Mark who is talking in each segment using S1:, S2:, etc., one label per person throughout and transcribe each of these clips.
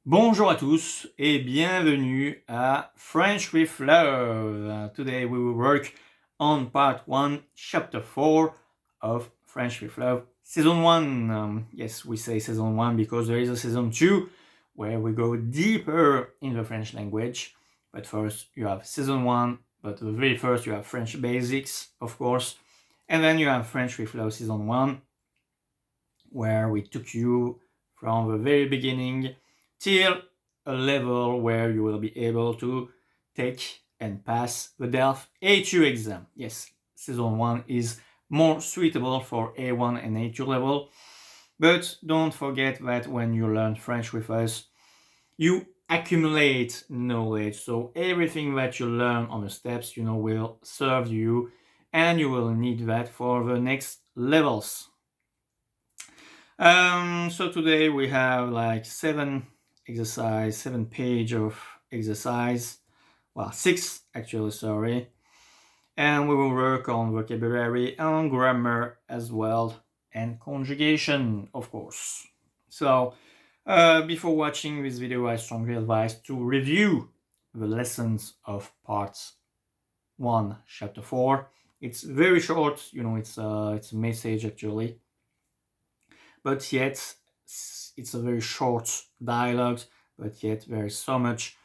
S1: Bonjour à tous et bienvenue à French with Love. Today we will work on part 1, chapter 4 of French with Love, season 1. Yes, we say season 1 because there is a season 2 where we go deeper in the French language. But first you have season 1, but the very first you have French basics, of course. And then you have French with Love season 1, where we took you from the very beginning till a level where you will be able to take and pass the DELF A2 exam. Yes, season 1 is more suitable for A1 and A2 level, but don't forget that when you learn French with us, you accumulate knowledge. So everything that you learn on the steps, will serve you, and you will need that for the next levels. So today we have like 7 page of exercise. Well, 6 actually, sorry. And we will work on vocabulary and grammar as well, and conjugation, of course. So before watching this video, I strongly advise to review the lessons of part 1, chapter 4. It's very short, it's a message actually. But yet it's a very short dialogue, but yet there is so much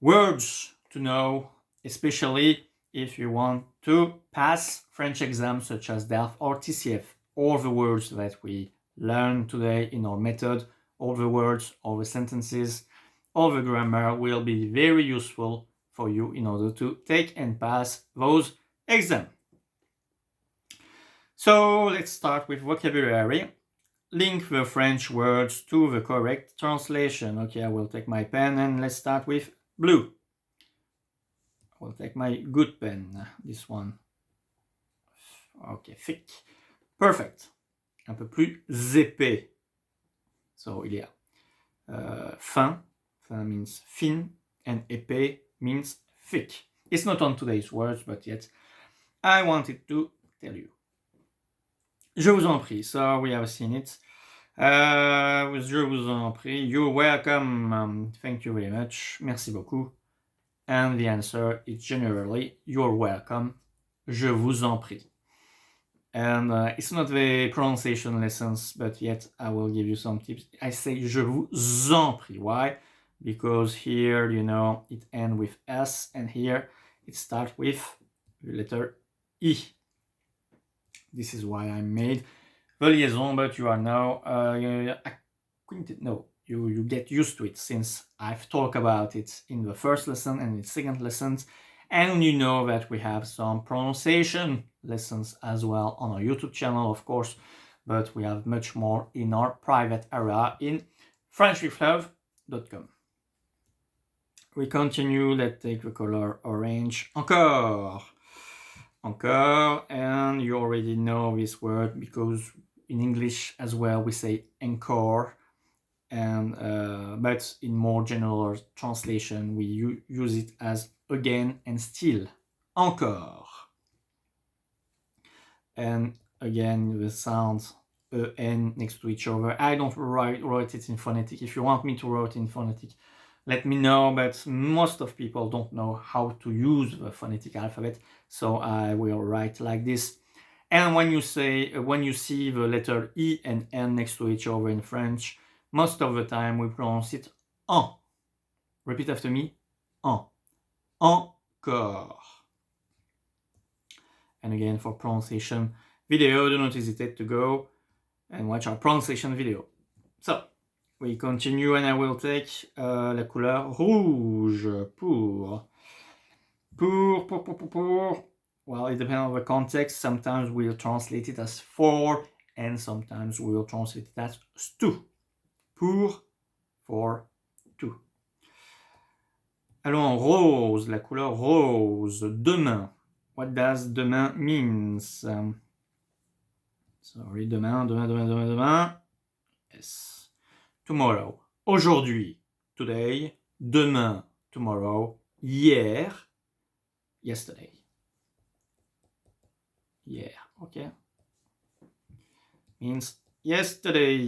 S1: words to know, especially if you want to pass French exams such as DELF or TCF. All the words that we learn today in our method, all the words, all the sentences, all the grammar will be very useful for you in order to take and pass those exams. So let's start with vocabulary. Link the French words to the correct translation. Okay, I will take my pen and let's start with blue. I will take my good pen, this one. Okay, thick. Perfect. Un peu plus épais. So, il y a fin. Fin means thin, and épais means thick. It's not on today's words, but yet I wanted to tell you. Je vous en prie. So we have seen it. Je vous en prie. You're welcome. Thank you very much. Merci beaucoup. And the answer is generally, you're welcome. Je vous en prie. And it's not the pronunciation lessons, but yet I will give you some tips. I say je vous en prie. Why? Because here, it ends with S, and here it starts with the letter I. This is why I made the liaison, but you are now acquainted. No, you get used to it since I've talked about it in the first lesson and in the second lessons, and you know that we have some pronunciation lessons as well on our YouTube channel, of course, but we have much more in our private area in FrenchWithLove.com. We continue. Let's take the color orange. Encore. And you already know this word because in English as well we say encore, and but in more general translation we use it as again and still. Encore. And again the sounds en next to each other. I don't write it in phonetic. If you want me to write in phonetic, let me know, but most of people don't know how to use the phonetic alphabet, so I will write like this. And when you see the letter E and N next to each other in French, most of the time we pronounce it en. Repeat after me, en. Encore. And again, for pronunciation video, do not hesitate to go and watch our pronunciation video. So, we continue, and I will take la couleur rouge pour. Well, it depends on the context. Sometimes we'll translate it as for, and sometimes we'll translate it as stu. Pour, for, to. Allons en rose, la couleur rose. Demain. What does demain means? Sorry, demain. Yes. Tomorrow. Aujourd'hui. Today. Demain. Tomorrow. Hier. Yesterday. Yeah, okay. Means yesterday.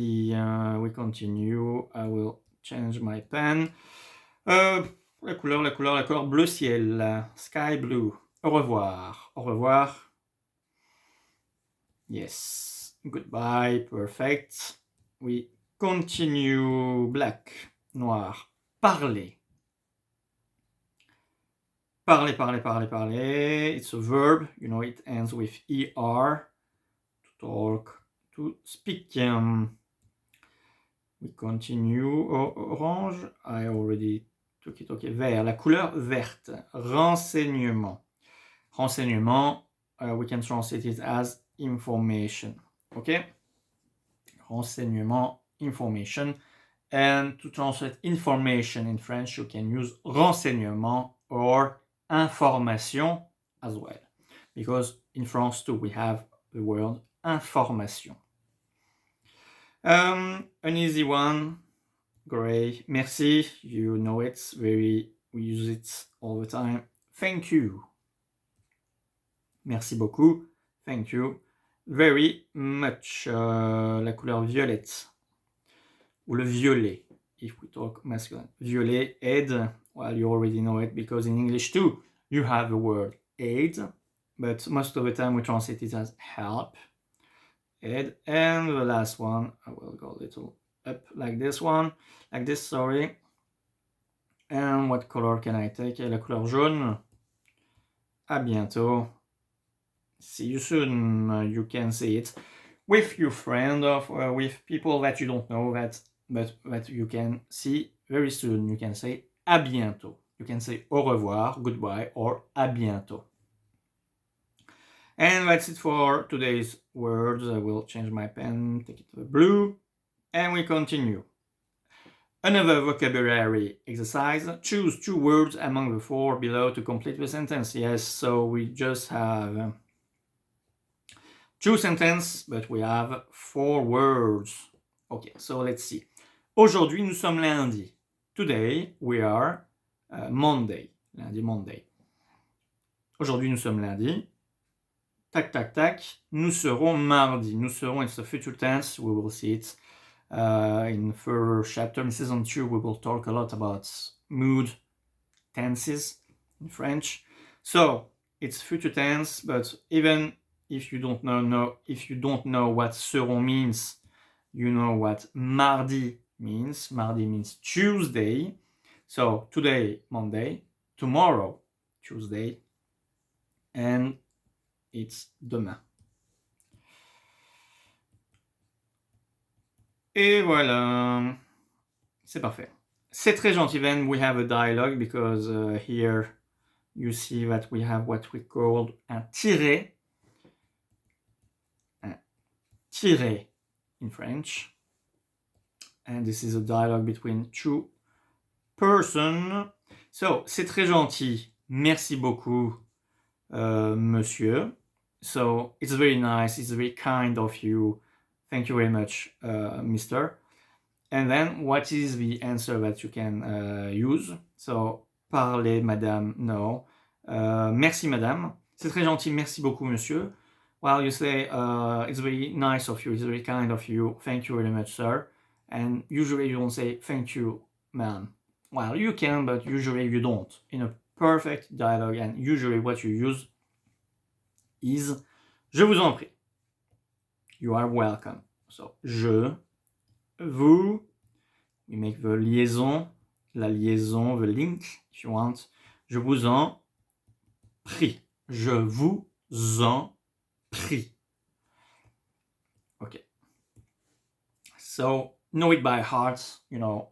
S1: We continue. I will change my pen. La couleur, bleu ciel, sky blue. Au revoir. Yes, goodbye, perfect. We continue, black, noir, parler. Parler. It's a verb, it ends with ER. To talk, to speak. We continue. Orange, I already took it. Okay, vert, la couleur verte. Renseignement. We can translate it as information. Okay? Renseignement, information. And to translate information in French, you can use renseignement or information as well. Because in France too, we have the word information. An easy one, gray, merci, you know it, we use it all the time. Thank you. Merci beaucoup, thank you very much. La couleur violette, ou le violet, if we talk masculine. Violet, aide, well, you already know it because in English too, you have the word aid, but most of the time we translate it as help. Aid. And the last one, I will go a little up like this one, sorry. And what color can I take? La couleur jaune. À bientôt. See you soon. You can say it with your friend or with people that you don't know but that you can see very soon. You can say à bientôt. You can say au revoir, goodbye, or à bientôt. And that's it for today's words. I will change my pen, take it to the blue, and we continue. Another vocabulary exercise. Choose 2 words among the 4 below to complete the sentence. Yes, so we just have 2 sentences, but we have 4 words. Okay, so let's see. Aujourd'hui, nous sommes lundi. Today, we are Monday. Lundi, Monday. Aujourd'hui, nous sommes lundi. Tac, tac, tac. Nous serons mardi. Nous serons, it's a future tense. We will see it in further chapter. In season 2, we will talk a lot about mood tenses in French. So it's future tense, but even if you don't know what seront means, you know what mardi means. Mardi means Tuesday. So today, Monday. Tomorrow, Tuesday. And it's demain. Et voilà. C'est parfait. C'est très gentil. Then we have a dialogue because here you see that we have what we call un tiret. Un tiret in French. And this is a dialogue between 2 persons. So, c'est très gentil. Merci beaucoup, monsieur. So, it's very nice. It's very kind of you. Thank you very much, mister. And then, what is the answer that you can use? So, parlez, madame, no. Merci, madame. C'est très gentil. Merci beaucoup, monsieur. Well, you say, it's very nice of you. It's very kind of you. Thank you very much, sir. And usually you don't say, thank you, ma'am. Well, you can, but usually you don't. In a perfect dialogue, and usually what you use is, je vous en prie. You are welcome. So, je, vous, we make the liaison, la liaison, the link, if you want. Je vous en prie. Je vous en prie. Okay. So, know it by heart,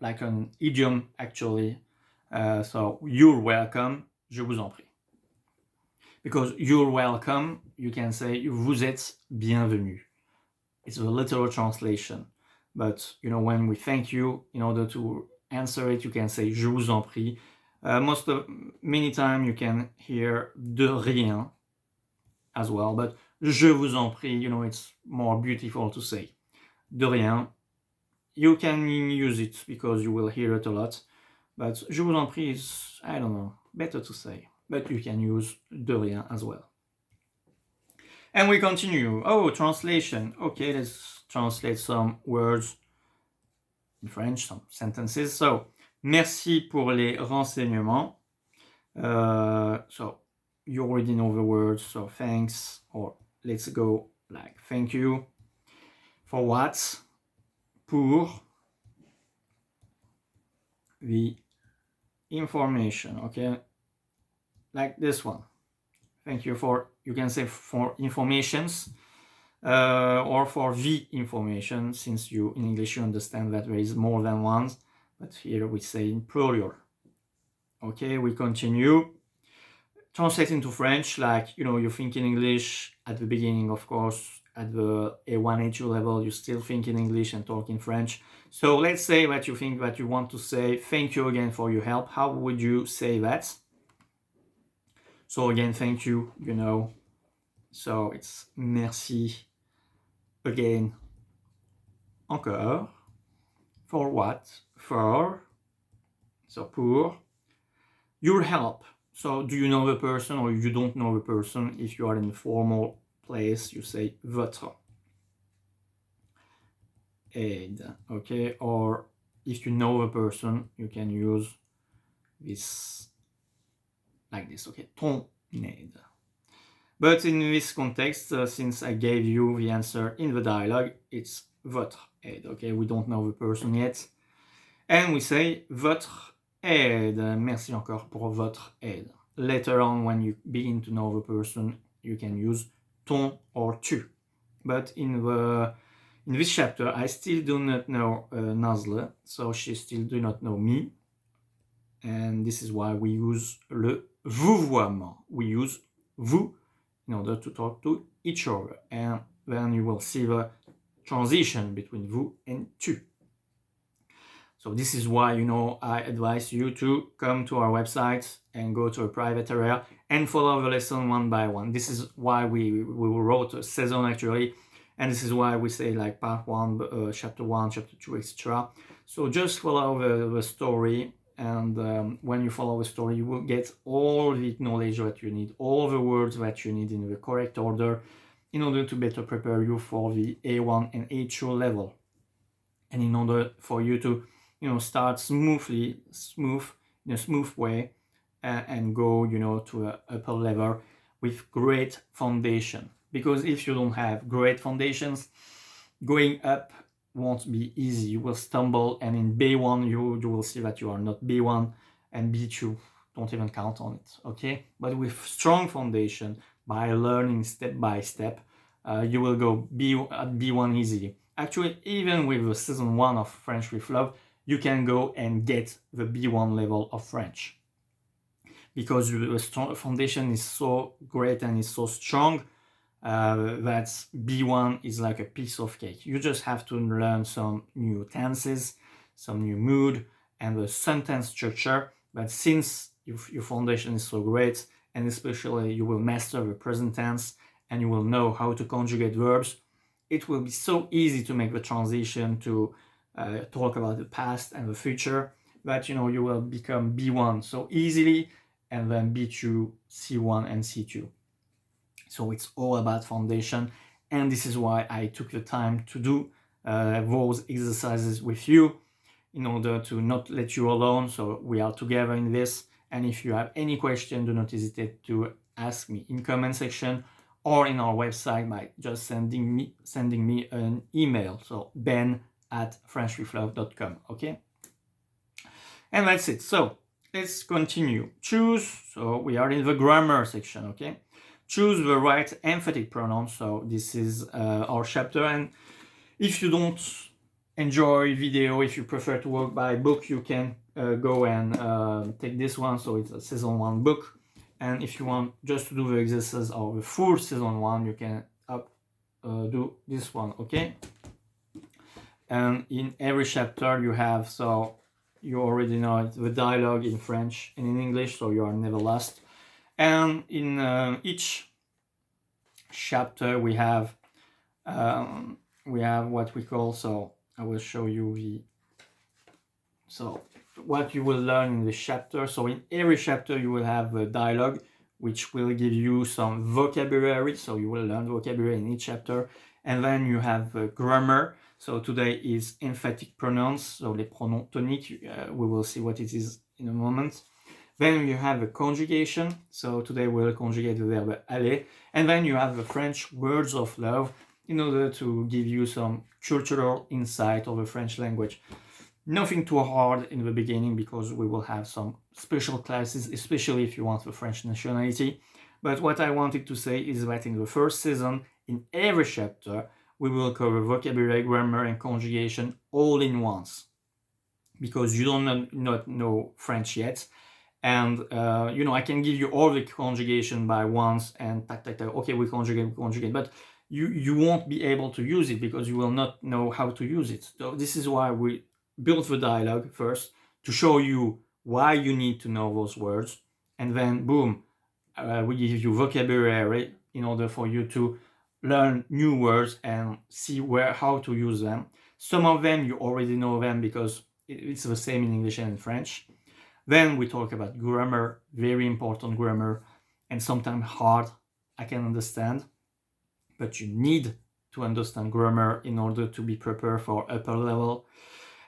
S1: like an idiom actually. So, you're welcome, je vous en prie. Because you're welcome, you can say vous êtes bienvenu. It's a literal translation. But, when we thank you, in order to answer it, you can say je vous en prie. Many times you can hear de rien as well, but je vous en prie, it's more beautiful to say. De rien. You can use it because you will hear it a lot, but je vous en prie is, I don't know, better to say. But you can use de rien as well. And we continue. Oh, translation. Okay, let's translate some words in French, some sentences. So, merci pour les renseignements. So, you already know the words, so thanks, or let's go like thank you. For what? Pour the information, okay? Like this one. Thank you for, you can say for informations, or for the information, since you in English you understand that there is more than one, but here we say in plural. Okay, we continue. Translate into French, like, you know, you think in English at the beginning, of course, at the A1, A2 level, you still think in English and talk in French. So let's say that you think that you want to say thank you again for your help. How would you say that? So again, thank you, you know. So it's merci again, encore. For what? For, so pour. Your help. So do you know the person or you don't know the person? If you are in a formal place, you say votre aide, okay? Or if you know the person, you can use this like this, okay? Ton aide. But in this context, since I gave you the answer in the dialogue, it's votre aide, okay? We don't know the person yet. And we say votre aide. Merci encore pour votre aide. Later on, when you begin to know the person, you can use ton or tu. But in this chapter, I still do not know Nazle, so she still do not know me. And this is why we use le vouvoiement. We use vous in order to talk to each other. And then you will see the transition between vous and tu. So this is why, you know, I advise you to come to our website and go to a private area and follow the lesson one by one. This is why we wrote a season actually, and this is why we say like part 1, chapter 1, chapter 2, etc. So just follow the story, and when you follow the story, you will get all the knowledge that you need, all the words that you need in the correct order in order to better prepare you for the A1 and A2 level. And in order for you to, you know, start in a smooth way, and go, you know, to an upper level with great foundation. Because if you don't have great foundations, going up won't be easy. You will stumble, and in B1 you will see that you are not B1, and B2 don't even count on it, okay? But with strong foundation, by learning step by step, you will go at B1 easily. Actually, even with the season 1 of French with Love, you can go and get the B1 level of French. Because the foundation is so great and is so strong that B1 is like a piece of cake. You just have to learn some new tenses, some new mood, and the sentence structure. But since your foundation is so great, and especially you will master the present tense, and you will know how to conjugate verbs, it will be so easy to make the transition to talk about the past and the future, that, you know, you will become B1 so easily, and then B2, C1, and C2. So it's all about foundation, and this is why I took the time to do those exercises with you, in order to not let you alone. So we are together in this, and if you have any question, do not hesitate to ask me in comment section or in our website by just sending me an email. So ben@frenchwithlove.com, okay? And that's it. So let's continue. Choose, so we are in the grammar section, okay? Choose the right emphatic pronoun. So this is our chapter, and if you don't enjoy video, if you prefer to work by book, you can go and take this one. So it's a season 1 book. And if you want just to do the exercise of the full season 1, you can do this one, okay? And in every chapter you have, so you already know it, the dialogue in French and in English, so you are never lost. And in each chapter we have what we call, so I will show you what you will learn in the chapter. So in every chapter you will have a dialogue which will give you some vocabulary, so you will learn vocabulary in each chapter. And then you have grammar, So today is emphatic pronouns, so les pronoms toniques. We will see what it is in a moment. Then you have a conjugation. So today we'll conjugate the verb aller. And then you have the French words of love in order to give you some cultural insight of the French language. Nothing too hard in the beginning because we will have some special classes, especially if you want the French nationality. But what I wanted to say is that in the first season, in every chapter, we will cover vocabulary, grammar, and conjugation all in once. Because you don't not know French yet. And, I can give you all the conjugation by once and okay, we conjugate, but you won't be able to use it because you will not know how to use it. So this is why we built the dialogue first to show you why you need to know those words. And then, boom, we give you vocabulary in order for you to learn new words and see how to use them. Some of them you already know them because it's the same in English and in French. Then we talk about grammar, very important grammar, and sometimes hard, I can understand, but you need to understand grammar in order to be prepared for upper level.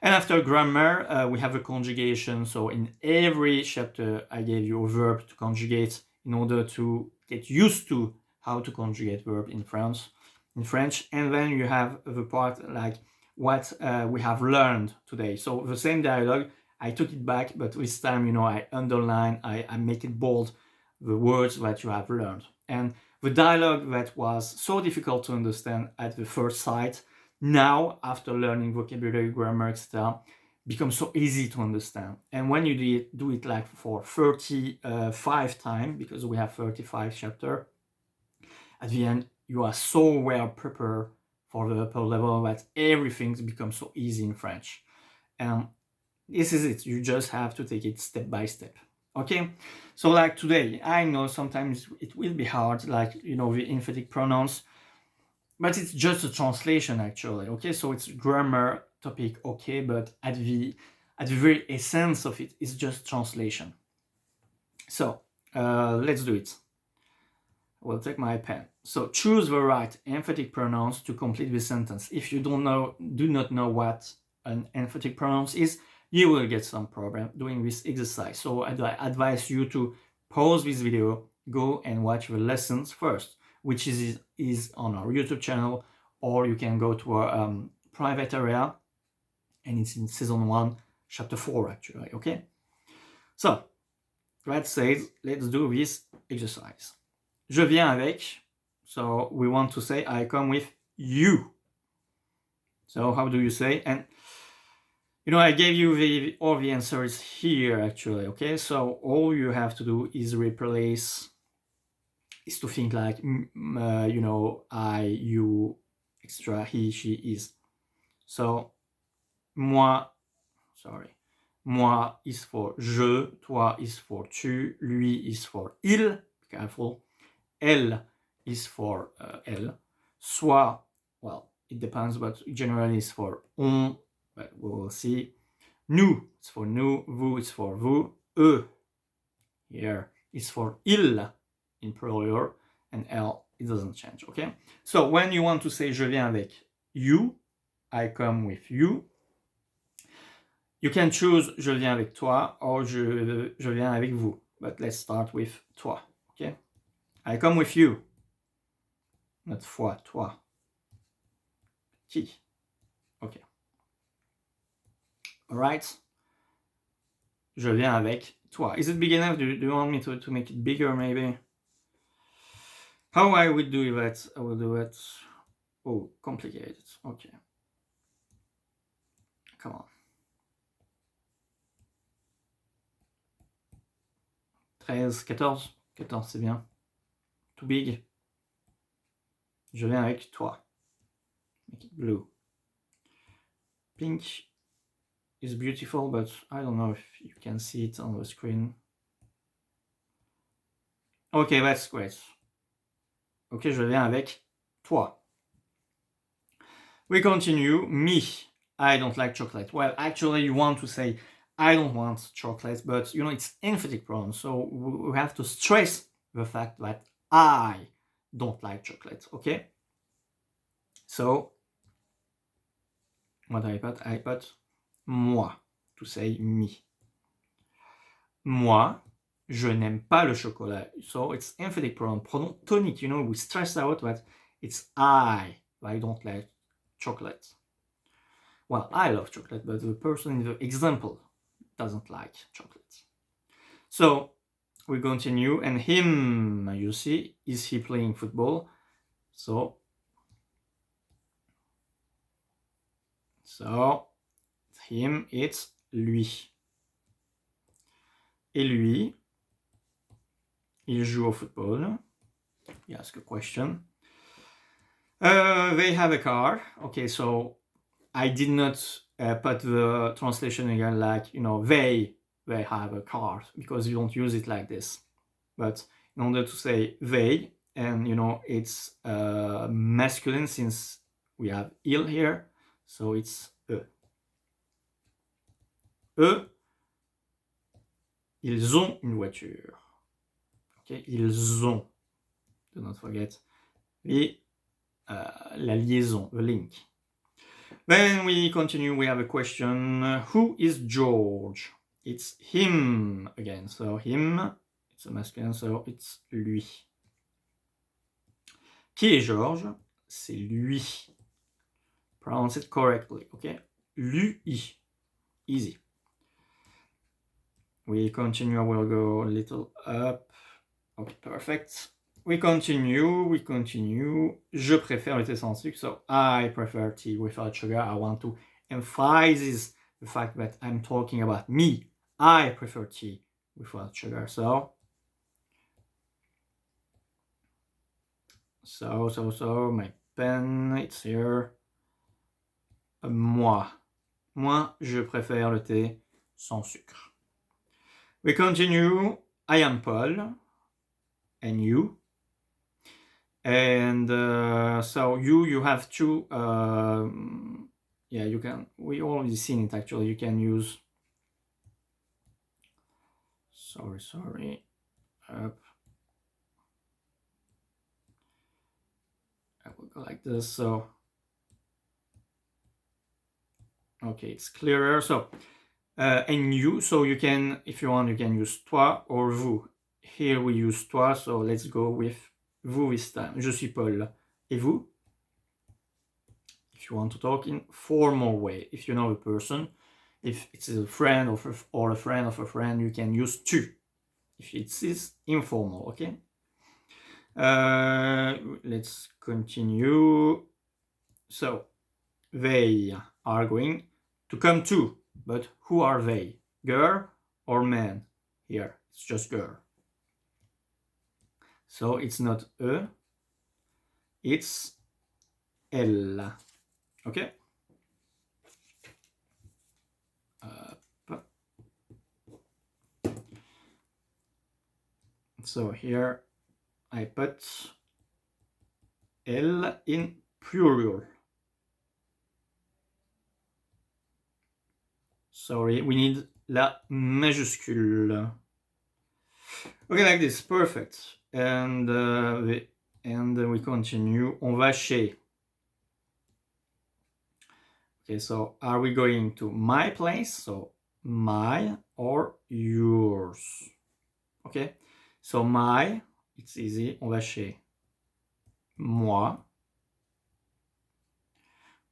S1: And after grammar, we have a conjugation. So in every chapter, I gave you a verb to conjugate in order to get used to how to conjugate verb in French. And then you have the part like what we have learned today. So the same dialogue, I took it back, but this time, I underline, I make it bold, the words that you have learned. And the dialogue that was so difficult to understand at the first sight, now, after learning vocabulary, grammar, etc., becomes so easy to understand. And when you do it like for 35 times, because we have 35 chapters, at the end, you are so well prepared for the upper level that everything becomes so easy in French. And this is it. You just have to take it step by step. Okay? So like today, I know sometimes it will be hard, like, the emphatic pronouns, but it's just a translation actually. Okay? So it's grammar topic, okay, but at the very essence of it is just translation. So let's do it. I will take my pen. So choose the right emphatic pronouns to complete the sentence. If you do not know what an emphatic pronoun is, you will get some problem doing this exercise. So I advise you to pause this video, go and watch the lessons first, which is on our YouTube channel, or you can go to our private area, and it's in season 1, chapter 4 actually, okay? So, that says, let's do this exercise. Je viens avec, so we want to say I come with you. So how do you say? And I gave you all the answers here actually, okay? So all you have to do is to think like, I, you, extra, he, she, is. So, moi is for je, toi is for tu, lui is for il, be careful. Elle is for elle. Soi, well, it depends, but generally it's for on, but we will see. Nous, it's for nous. Vous, it's for vous. Eux, here, is for il in plural, and elle, it doesn't change, okay? So when you want to say je viens avec you, I come with you, you can choose je viens avec toi or je viens avec vous, but let's start with toi, okay? I come with you, not fois, toi. Qui, okay. All right. Je viens avec toi. Is it big enough? Do you want me to make it bigger, maybe? How I would do that? I will do it. Oh, complicated. Okay. Come on. 13, 14. 14, c'est bien. Too big. Je viens avec toi. Make it blue. Pink is beautiful, but I don't know if you can see it on the screen. Okay, that's great. Okay, je viens avec toi. We continue. Me. I don't like chocolate. Well, actually, you want to say I don't want chocolate, but it's emphatic pronoun, so we have to stress the fact that I don't like chocolate, okay? So, What I put? I put moi, to say me. Moi, je n'aime pas le chocolat. So it's emphatic pronoun tonic, you know, we stress out that it's I don't like chocolate. Well, I love chocolate, but the person in the example doesn't like chocolate. So we continue, and him, you see, is he playing football? So him, it's lui. Et lui, il joue au football. You ask a question. They have a car. Okay, so I did not put the translation again like, you know, they have a car, because you don't use it like this. But in order to say they, and you know, it's masculine since we have il here, so it's eux. Eux, ils ont une voiture. Okay, ils ont. Do not forget la liaison, the link. Then we continue, we have a question. Who is George? It's him again. So him, it's a masculine, so it's lui. Qui est George? C'est lui. Pronounce it correctly, okay? Lui. Easy. We continue, I will go a little up. Okay, perfect. We continue. Je préfère le thé sans sucre, so I prefer tea without sugar. I want to emphasize the fact that I'm talking about me. I prefer tea without sugar, so my pen, it's here. Moi, je préfère le thé sans sucre. We continue. I am Paul, and you. And so you have two, you can, we already seen it actually, you can use, sorry, up. I will go like this, so, okay, it's clearer, so, and you, so you can, if you want, you can use toi or vous. Here we use toi, so let's go with vous this time. Je suis Paul. Et vous? If you want to talk in formal way, if you know a person, if it's a friend or a friend of a friend, you can use tu. If it is informal, okay? Let's continue. So, they are going to come to, but who are they? Girl or man? Here, it's just girl. So it's not eux, it's elle. Okay? So here I put elle in plural. Sorry, we need la majuscule. Okay, like this, perfect. And we continue. On va chez. Okay, so are we going to my place? So my or yours? Okay, so my, it's easy. On va chez moi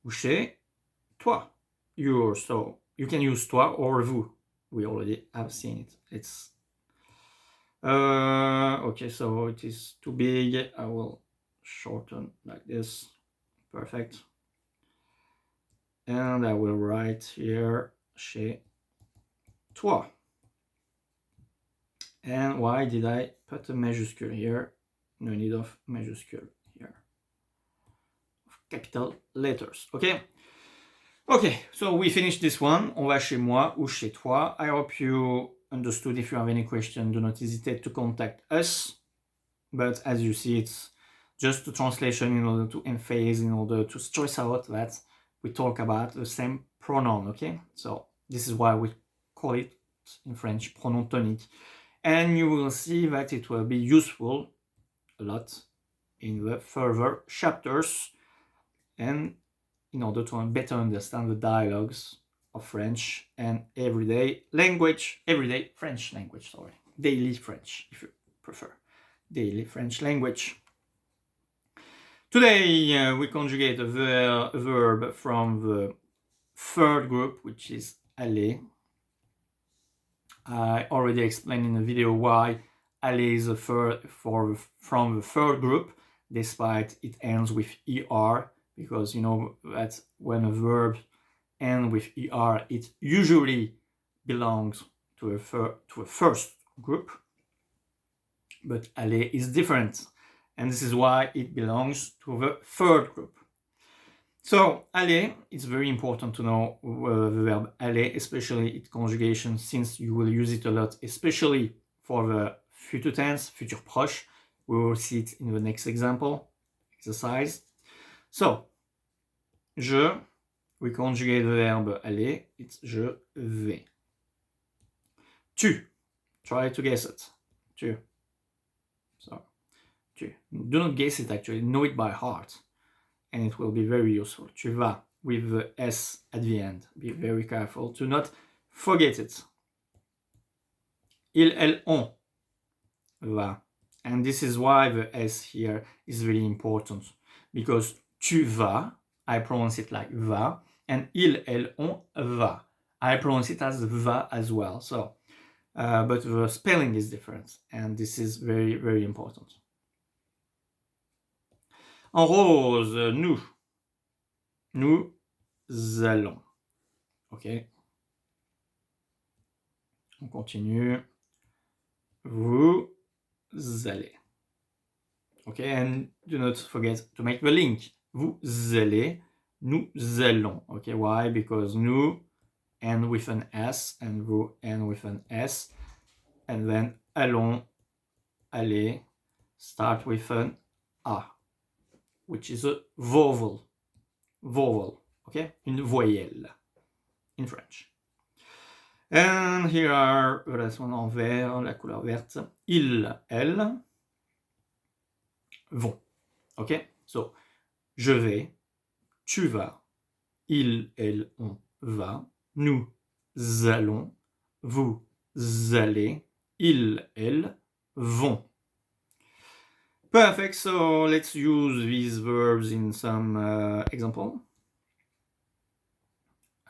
S1: ou chez toi, yours. So you can use toi or vous. We already have seen it. It's okay, so it is too big. I will shorten like this. Perfect. And I will write here chez toi. And why did I put a majuscule here? No need of majuscule here. Capital letters, okay? Okay, so we finished this one. On va chez moi ou chez toi. I hope you understood. If you have any question, do not hesitate to contact us. But as you see, it's just a translation in order to emphasize, in order to stress out that we talk about the same pronoun, okay? So this is why we call it in French pronoun tonic. And you will see that it will be useful a lot in the further chapters and in order to better understand the dialogues of French and everyday French language, daily French, if you prefer, daily French language. Today, we conjugate a verb from the third group, which is aller. I already explained in the video why aller is from the third group, despite it ends with er, because you know that when a verb ends with er, it usually belongs to a first group, but aller is different, and this is why it belongs to the third group. So aller, it's very important to know the verb aller, especially its conjugation, since you will use it a lot, especially for the future tense, futur proche. We will see it in the next exercise. So, we conjugate the verb aller, it's je vais. Tu, try to guess it. Tu. So, tu. Do not guess it actually, know it by heart. And it will be very useful. Tu vas, with the S at the end. Be very careful to not forget it. Il, elle, on, va. And this is why the S here is really important. Because tu vas, I pronounce it like va, and il, elle, on, va. I pronounce it as va as well. So, but the spelling is different. And this is very, very important. En rose, nous. Nous allons. Ok. On continue. Vous allez. Ok, and do not forget to make the link. Vous allez, nous allons. Ok, why? Because nous end with an S and vous end with an S. And then allons, aller, start with an A, which is a vowel. Vowel, okay? Une voyelle in French. And here are the last one en vert, la couleur verte. Ils, elles vont. Okay? So, je vais, tu vas, ils, elles, on va, nous allons, vous allez, ils, elles vont. Perfect, so let's use these verbs in some example.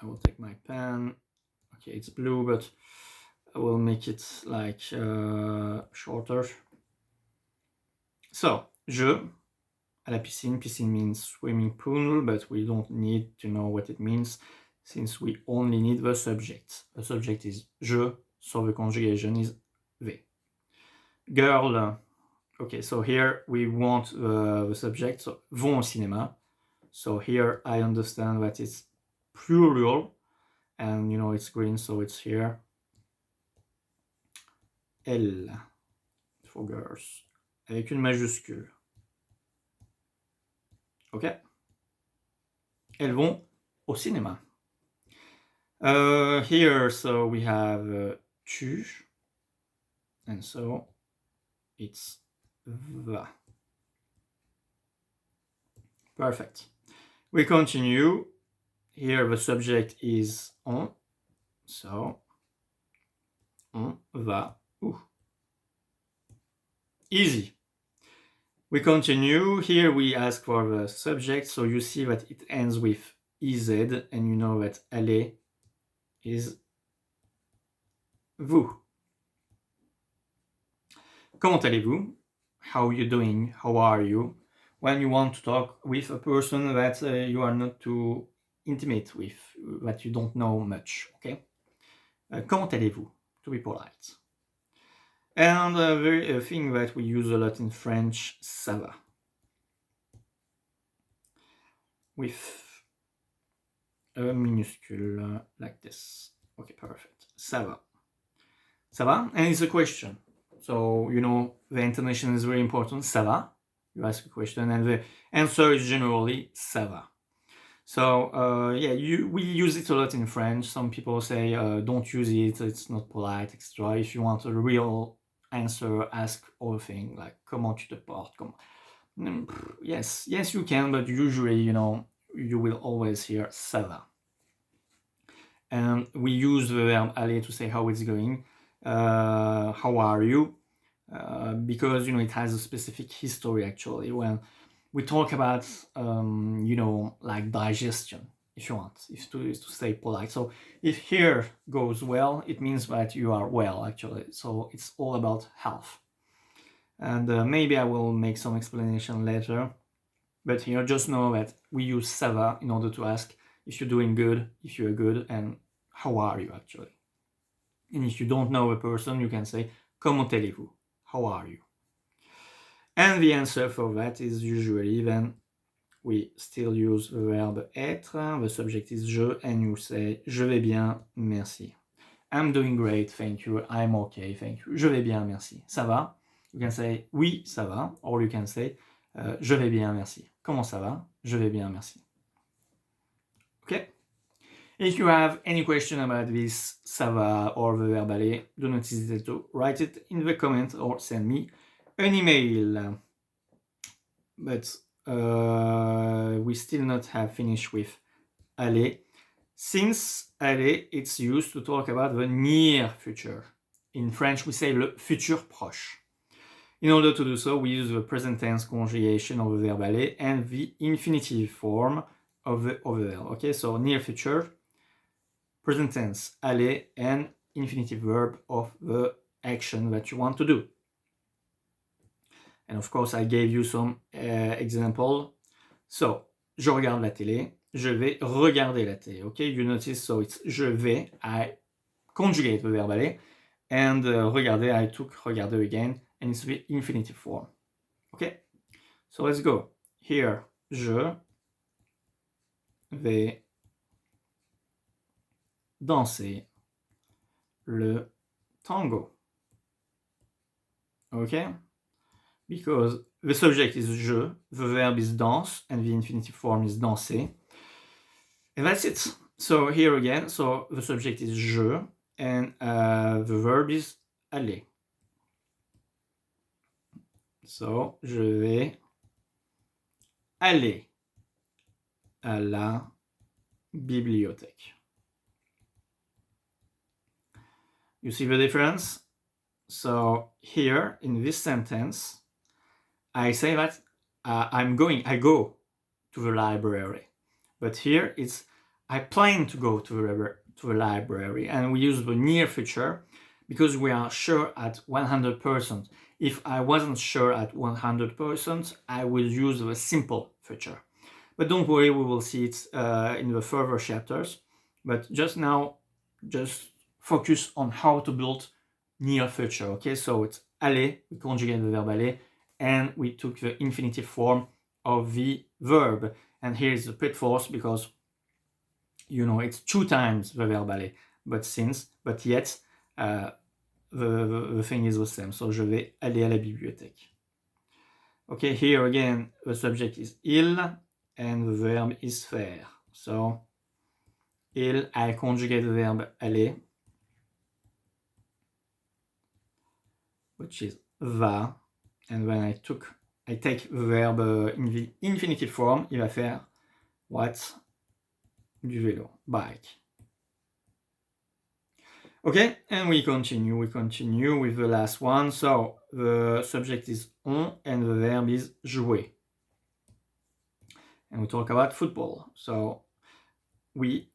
S1: I will take my pen. Okay, it's blue, but I will make it like shorter. So, je, à la piscine. Piscine means swimming pool, but we don't need to know what it means since we only need the subject. The subject is je, so the conjugation is vais. Girl. Okay, so here we want the subject, so vont au cinéma. So here I understand that it's plural, and you know it's green, so it's here. Elles, for girls, avec une majuscule. Ok? Elles vont au cinéma. Here, so we have tu, and so it's va. Perfect. We continue. Here the subject is on, so on va où. Easy. We continue. Here we ask for the subject, so you see that it ends with ez, and you know that aller is vous. Comment allez-vous? How are you doing? How are you? When you want to talk with a person that you are not too intimate with, that you don't know much, okay? Comment allez-vous? To be polite. And a thing that we use a lot in French, ça va. With a minuscule like this. Okay, perfect. Ça va. Ça va? And it's a question. So, you know, the intonation is very important. Ça va? You ask a question, and the answer is generally ça va. So, yeah, we use it a lot in French. Some people say, don't use it, it's not polite, etc. If you want a real answer, ask other thing, like, comment tu te portes? Yes, you can, but usually, you know, you will always hear ça va. And we use the verb aller to say how it's going. How are you? Because it has a specific history actually. When we talk about like digestion, if you want, is to stay polite. So if here goes well, it means that you are well actually. So it's all about health. And maybe I will make some explanation later. But here, just know that we use ça va in order to ask if you're doing good, if you're good, and how are you actually. And if you don't know a person, you can say comment allez-vous? How are you? And the answer for that is usually then we still use the verb être, the subject is je, and you say je vais bien, merci. I'm doing great, thank you, I'm okay, thank you. Je vais bien, merci. Ça va? You can say oui, ça va, or you can say je vais bien, merci. Comment ça va? Je vais bien, merci. Okay? If you have any question about this ça va or the verb aller, do not hesitate to write it in the comments or send me an email. But we still not have finished with aller. Since aller, it's used to talk about the near future. In French, we say le futur proche. In order to do so, we use the present tense conjugation of the verb aller and the infinitive form of the verb. Okay, so near future, present tense aller, and infinitive verb of the action that you want to do. And of course, I gave you some example. So, je regarde la télé, je vais regarder la télé. Okay, you notice, so it's je vais, I conjugate the verb aller, and regarder, I took regarder again, and it's the infinitive form. Okay, so let's go. Here, je vais danser le tango. Okay, because the subject is je, the verb is danse, and the infinitive form is danser. And that's it. So here again, so the subject is je, and the verb is aller. So, je vais aller à la bibliothèque. You see the difference? So here, in this sentence, I say that I go to the library. But here it's, I plan to go to the library. And we use the near future because we are sure at 100%. If I wasn't sure at 100%, I will use the simple future. But don't worry, we will see it in the further chapters. But just now, just focus on how to build near future, okay? So it's aller, we conjugate the verb aller, and we took the infinitive form of the verb. And here is the pitfalls because, it's 2 times the verb aller, but yet, the thing is the same. So, je vais aller à la bibliothèque. Okay, here again, the subject is il, and the verb is faire. So, il, I conjugate the verb aller, which is va, and when I take the verb in the infinitive form, il va faire what? Du vélo, bike. Okay, and we continue with the last one. So, the subject is on, and the verb is jouer. And we talk about football. So, I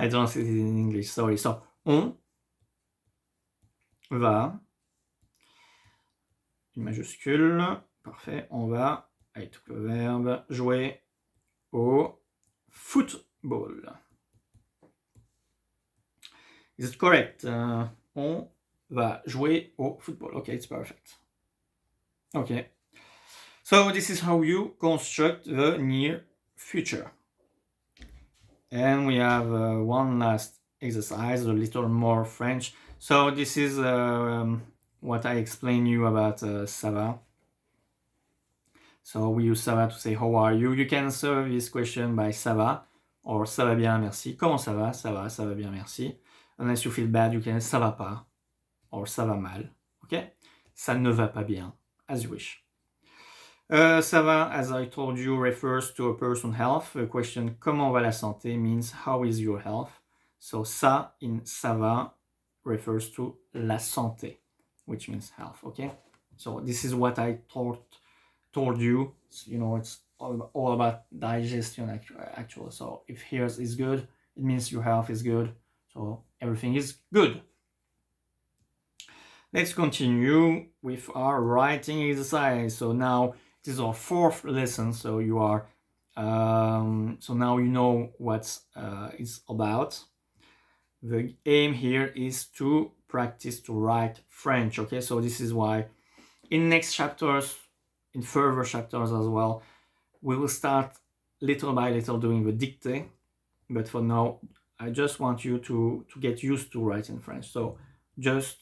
S1: don't say it in English, sorry. So, on va, une majuscule, parfait, on va, I took the verb, jouer au football. Is it correct? On va jouer au football. Okay, it's perfect. Okay. So this is how you construct the near future. And we have one last exercise, a little more French. So this is what I explained you about ça va. So we use ça va to say how are you. You can answer this question by ça va or ça va bien, merci. Comment ça va? Ça va bien, merci. Unless you feel bad, you can ça va pas or ça va mal. Okay? Ça ne va pas bien, as you wish. Ça va, as I told you, refers to a person's health. The question comment va la santé means how is your health. So ça in ça va refers to la santé, which means health. Okay, so this is what I told you. You know, it's all about digestion actually. So if yours is good, it means your health is good. So everything is good. Let's continue with our writing exercise. So now this is our fourth lesson. So you are, so now you know what it's about. The aim here is to practice to write French. Okay, so this is why in next chapters, in further chapters as well, we will start little by little doing the dictée. But for now, I just want you to get used to writing French. So just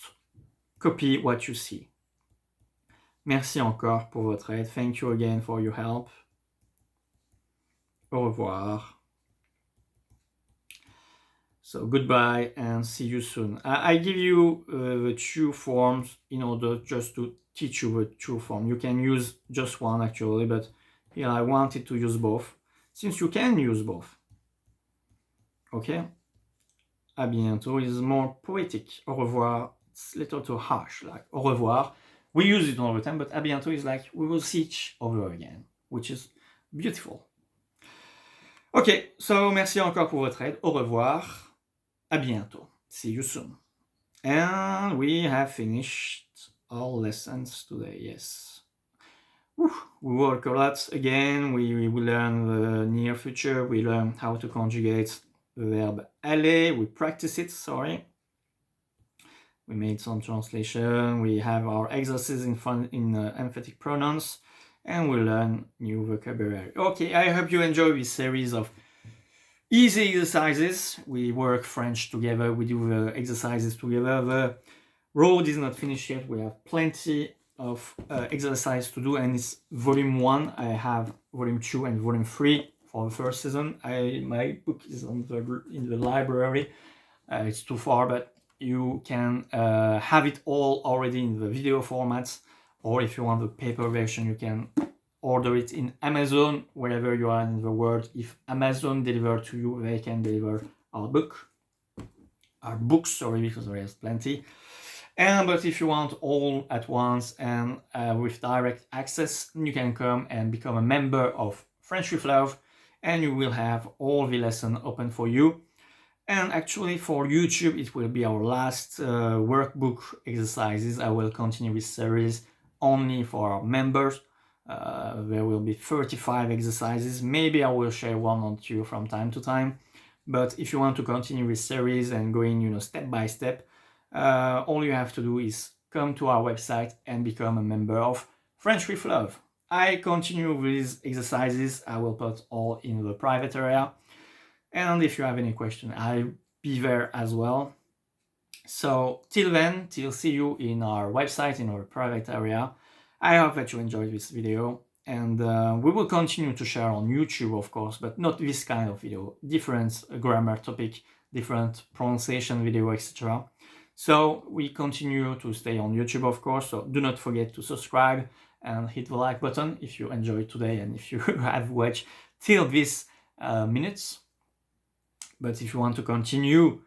S1: copy what you see. Merci encore pour votre aide. Thank you again for your help. Au revoir. So goodbye and see you soon. I give you the two forms in order just to teach you the two form. You can use just one actually, but here I wanted to use both, since you can use both. Okay? À bientôt is more poetic. Au revoir, it's a little too harsh, like au revoir. We use it all the time, but à bientôt is like we will see each other again, which is beautiful. Ok, so merci encore pour votre aide. Au revoir. À bientôt. See you soon. And we have finished all lessons today, yes. Whew, we work a lot again. We learn the near future. We learn how to conjugate the verb aller. We practice it, sorry. We made some translation. We have our exercises in emphatic pronouns. And we learn new vocabulary. Okay, I hope you enjoy this series of easy exercises. We work French together. We do the exercises together. The road is not finished yet. We have plenty of exercise to do, and it's volume 1. I have volume 2 and volume 3 for the first season. My book is in the library. It's too far, but you can have it all already in the video formats, or if you want the paper version, you can order it in Amazon, wherever you are in the world. If Amazon deliver to you, they can deliver our books, sorry, because there is plenty. But if you want all at once and with direct access, you can come and become a member of French with Love, and you will have all the lesson open for you. And actually for YouTube, it will be our last workbook exercises. I will continue this series only for our members. There will be 35 exercises. Maybe I will share one or two from time to time. But if you want to continue this series and going, step by step, all you have to do is come to our website and become a member of French with Love. I continue with exercises. I will put all in the private area. And if you have any question, I'll be there as well. So till then, till see you in our website, in our private area. I hope that you enjoyed this video, and we will continue to share on YouTube, of course, but not this kind of video, different grammar topic, different pronunciation video, etc. So we continue to stay on YouTube, of course, so do not forget to subscribe and hit the like button if you enjoyed today and if you have watched till this minutes. But if you want to continue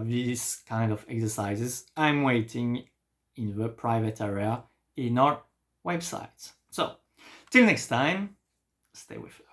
S1: these kind of exercises, I'm waiting in the private area in our website. So, till next time, stay with us.